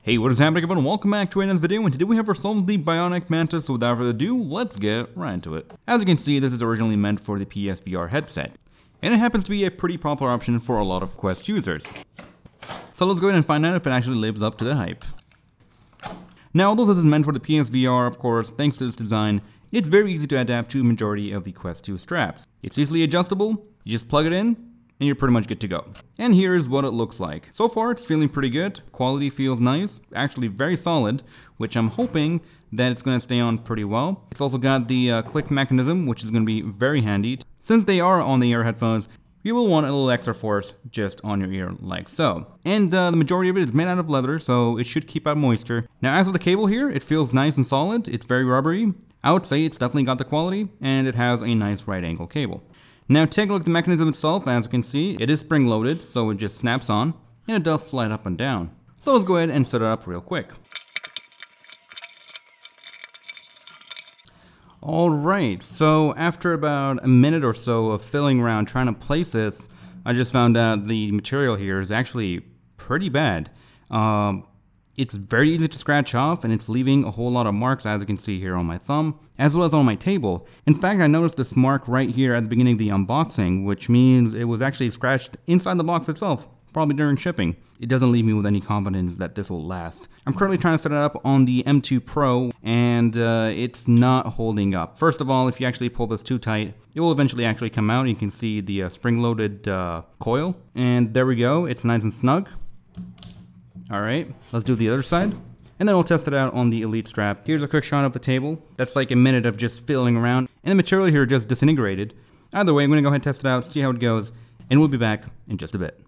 Hey, what is happening everyone? Welcome back to another video, and today we have ourselves the Bionik Mantis, so without further ado, let's get right into it. As you can see, this is originally meant for the PSVR headset, and it happens to be a pretty popular option for a lot of Quest users. So let's go ahead and find out if it actually lives up to the hype. Now, although this is meant for the PSVR, of course, thanks to its design, it's very easy to adapt to a majority of the Quest 2 straps. It's easily adjustable, you just plug it in, and you're pretty much good to go. And here is what it looks like. So far it's feeling pretty good, quality feels nice, actually very solid, which I'm hoping that it's going to stay on pretty well. It's also got the click mechanism, which is going to be very handy. Since they are on the ear headphones, you will want a little extra force just on your ear like so. And the majority of it is made out of leather, so it should keep out moisture. Now as for the cable here, it feels nice and solid, it's very rubbery. I would say it's definitely got the quality, and it has a nice right angle cable. Now take a look at the mechanism itself. As you can see, it is spring loaded, so it just snaps on, and it does slide up and down. So let's go ahead and set it up real quick. Alright, so after about a minute or so of fiddling around trying to place this, I just found out the material here is actually pretty bad. It's very easy to scratch off, and it's leaving a whole lot of marks, as you can see here on my thumb, as well as on my table. In fact, I noticed this mark right here at the beginning of the unboxing, which means it was actually scratched inside the box itself, probably during shipping. It doesn't leave me with any confidence that this will last. I'm currently trying to set it up on the M2 Pro, and it's not holding up. First of all, if you actually pull this too tight, it will eventually actually come out. You can see the spring-loaded coil, and there we go. It's nice and snug. Alright, let's do the other side, and then we'll test it out on the Elite strap. Here's a quick shot of the table. That's like a minute of just fiddling around, and the material here just disintegrated. Either way, I'm going to go ahead and test it out, see how it goes, and we'll be back in just a bit.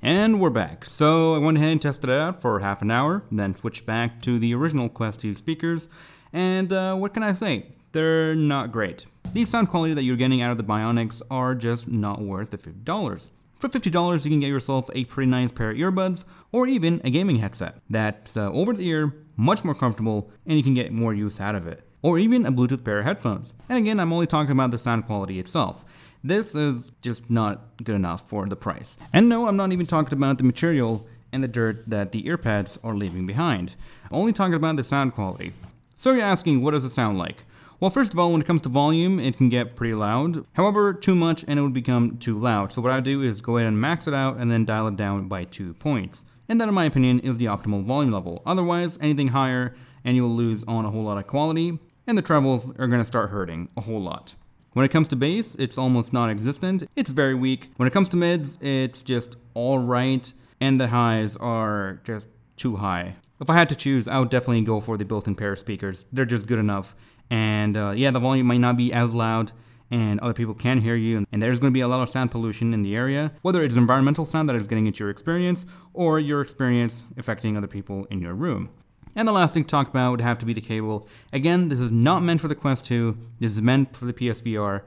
And we're back. So I went ahead and tested it out for half an hour, then switched back to the original Quest 2 speakers, and what can I say? They're not great. The sound quality that you're getting out of the Bionics are just not worth the $50. For $50, you can get yourself a pretty nice pair of earbuds, or even a gaming headset that's over the ear, much more comfortable, and you can get more use out of it. Or even a Bluetooth pair of headphones. And again, I'm only talking about the sound quality itself. This is just not good enough for the price. And no, I'm not even talking about the material and the dirt that the Earpads are leaving behind. I'm only talking about the sound quality. So you're asking, what does it sound like? Well, first of all, when it comes to volume, it can get pretty loud. However, too much and it would become too loud. So what I do is go ahead and max it out and then dial it down by 2 points. And that, in my opinion, is the optimal volume level. Otherwise, anything higher and you'll lose on a whole lot of quality, and the trebles are going to start hurting a whole lot. When it comes to bass, it's almost non-existent. It's very weak. When it comes to mids, it's just alright, and the highs are just too high. If I had to choose, I would definitely go for the built-in pair of speakers. They're just good enough. And yeah, the volume might not be as loud, and other people can hear you, and there's going to be a lot of sound pollution in the area, whether it's environmental sound that is getting into your experience, or your experience affecting other people in your room. And the last thing to talk about would have to be the cable. Again, this is not meant for the Quest 2, this is meant for the PSVR,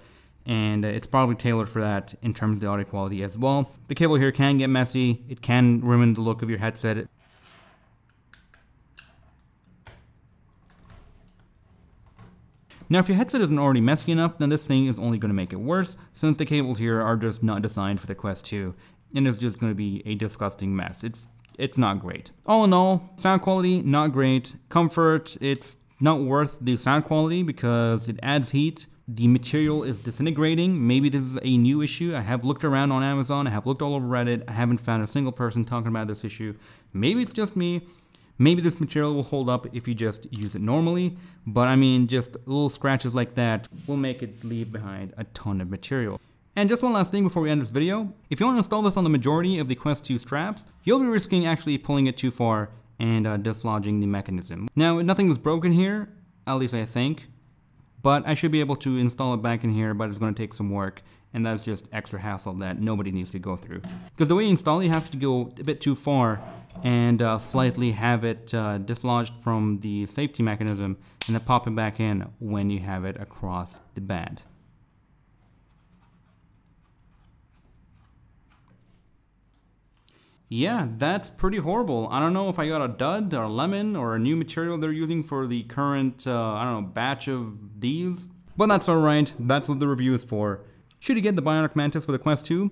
and it's probably tailored for that in terms of the audio quality as well. The cable here can get messy, it can ruin the look of your headset. Now, if your headset isn't already messy enough, then this thing is only going to make it worse, since the cables here are just not designed for the Quest 2, and it's just going to be a disgusting mess. It's not great. All in all, sound quality, not great. Comfort, it's not worth the sound quality because it adds heat. The material is disintegrating. Maybe this is a new issue. I have looked around on Amazon, I have looked all over Reddit, I haven't found a single person talking about this issue. Maybe it's just me. Maybe this material will hold up if you just use it normally, but I mean, just little scratches like that will make it leave behind a ton of material. And just one last thing before we end this video, if you want to install this on the majority of the Quest 2 straps, you'll be risking actually pulling it too far and dislodging the mechanism. Now, nothing is broken here, at least I think, but I should be able to install it back in here, but it's going to take some work, and that's just extra hassle that nobody needs to go through. Because the way you install it, you have to go a bit too far and slightly have it dislodged from the safety mechanism and then pop it back in when you have it across the band. Yeah, that's pretty horrible. I don't know if I got a dud or a lemon or a new material they're using for the current, I don't know, batch of these. But that's alright, that's what the review is for. Should you get the Bionik Mantis for the Quest 2?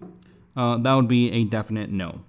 That would be a definite no.